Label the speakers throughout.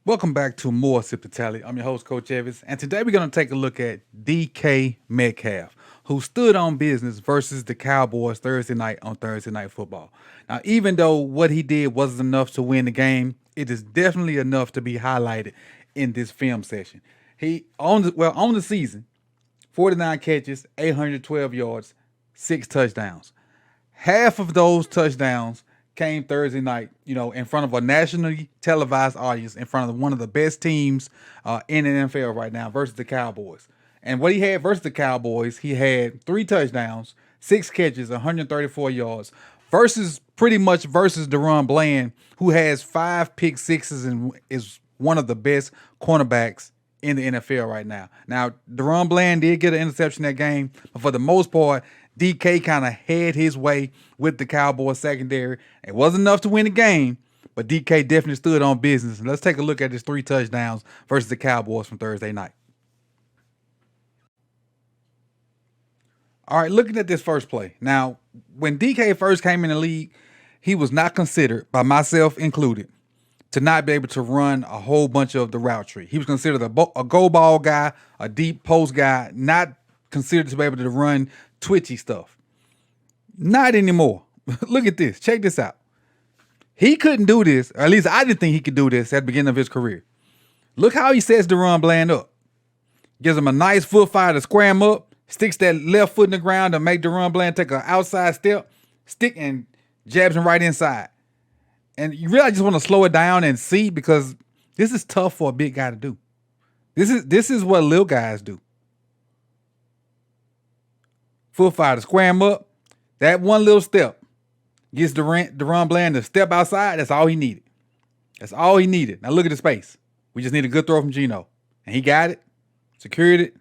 Speaker 1: Welcome back to more Sip the Tally. I'm your host, Coach Evans, and today we're going to take a look at DK Metcalf, who stood on business versus the Cowboys Thursday night on Thursday Night Football. Now, even though what he did wasn't enough to win the game, it is definitely enough to be highlighted in this film session. He on the season, 49 catches, 812 yards, 6 touchdowns. Half of those touchdowns came Thursday night, in front of a nationally televised audience, in front of one of the best teams in the NFL right now versus the Cowboys. And what he had versus the Cowboys, he had 3 touchdowns, 6 catches, 134 yards, versus pretty much versus Deron Bland, who has 5 pick sixes and is one of the best cornerbacks in the NFL right now. Now, Deron Bland did get an interception that game, but for the most part, DK kind of had his way with the Cowboys secondary. It wasn't enough to win the game, but DK definitely stood on business. And let's take a look at his 3 touchdowns versus the Cowboys from Thursday night. All right, looking at this first play. Now, when DK first came in the league, he was not considered, by myself included, to not be able to run a whole bunch of the route tree. He was considered a go ball guy, a deep post guy, not considered to be able to run twitchy stuff. Not anymore. Look at this. Check this out. He couldn't do this, or at least I didn't think he could do this at the beginning of his career. Look how he sets Deron Bland up. Gives him a nice foot fire to square him up, sticks that left foot in the ground to make Deron Bland take an outside step, stick and jabs him right inside. And you really just want to slow it down and see, because this is tough for a big guy to do. This is what little guys do. Foot fire to square him up. That one little step gets Deron Bland to step outside. That's all he needed. That's all he needed. Now look at the space. We just need a good throw from Geno. And he got it, secured it,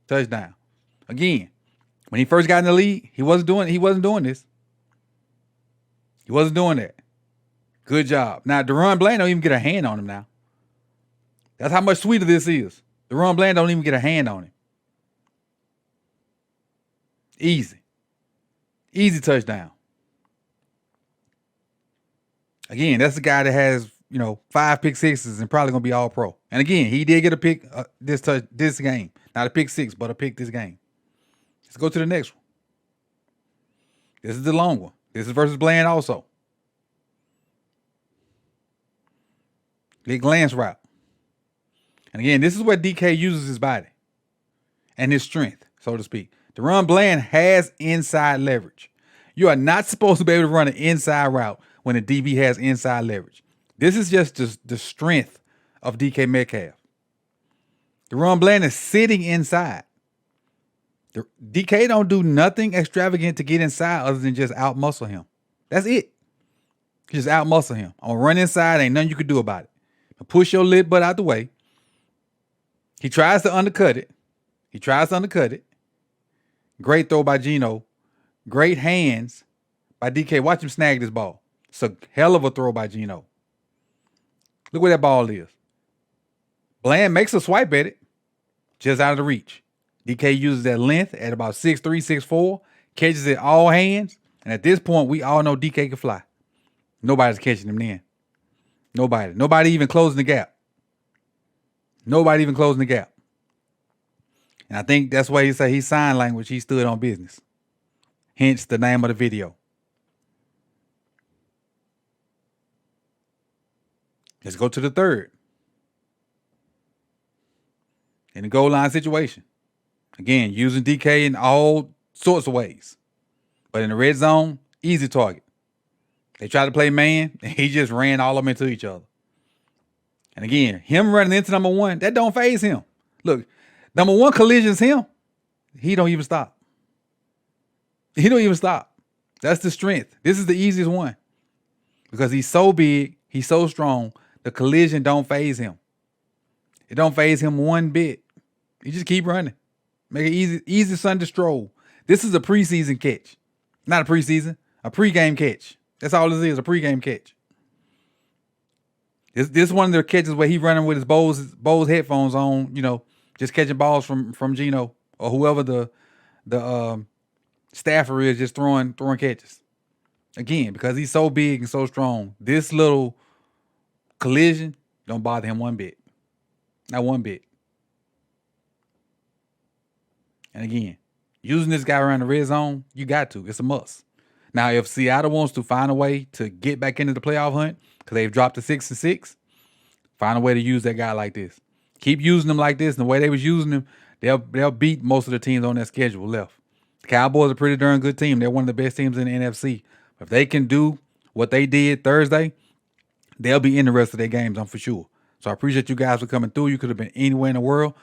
Speaker 1: touchdown. Again, when he first got in the league, he wasn't doing this. He wasn't doing that. Good job. Now, Deron Bland don't even get a hand on him now. That's how much sweeter this is. Deron Bland don't even get a hand on him. Easy. Easy touchdown. Again, that's the guy that has, 5 pick sixes and probably going to be all pro. And again, he did get a pick this game. Not a pick six, but a pick this game. Let's go to the next one. This is the long one. This is versus Bland also. Big glance route. And again, this is where DK uses his body and his strength, so to speak. Deron Bland has inside leverage. You are not supposed to be able to run an inside route when a DB has inside leverage. This is just the strength of DK Metcalf. Deron Bland is sitting inside. DK don't do nothing extravagant to get inside other than just out-muscle him. That's it. Just out-muscle him. I'm going to run inside. Ain't nothing you can do about it. Push your lid butt out the way. He tries to undercut it. Great throw by Geno. Great hands by DK. Watch him snag this ball. It's a hell of a throw by Geno. Look where that ball is. Bland makes a swipe at it. Just out of the reach. DK uses that length at about 6'3", 6'4", catches it all hands. And at this point, we all know DK can fly. Nobody's catching him then. Nobody even closing the gap. And I think that's why he say he sign language. He stood on business. Hence the name of the video. Let's go to the third. In the goal line situation. Again, using DK in all sorts of ways. But in the red zone, easy target. They tried to play man, and he just ran all of them into each other. And again, him running into number one, that don't faze him. Look, number one collisions him. He don't even stop. That's the strength. This is the easiest one. Because he's so big, he's so strong, the collision don't faze him. It don't faze him one bit. He just keep running. Make it easy Sunday stroll. This is a preseason catch. Not a pregame catch. That's all this is, a pregame catch. This is one of the catches where he running with his Bose headphones on, just catching balls from Geno or whoever the staffer is, just throwing catches. Again, because he's so big and so strong, this little collision Don't bother him one bit. Not one bit. And again, using this guy around the red zone, you got to. It's a must. Now, if Seattle wants to find a way to get back into the playoff hunt because they've dropped to 6-6, find a way to use that guy like this. Keep using them like this. And the way they was using them, they'll beat most of the teams on their schedule left. The Cowboys are a pretty darn good team. They're one of the best teams in the NFC. If they can do what they did Thursday, they'll be in the rest of their games, I'm for sure. So I appreciate you guys for coming through. You could have been anywhere in the world,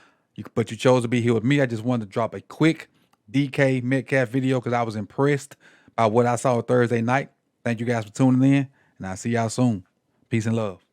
Speaker 1: but you chose to be here with me. I just wanted to drop a quick DK Metcalf video because I was impressed by what I saw Thursday night. Thank you guys for tuning in, and I'll see y'all soon. Peace and love.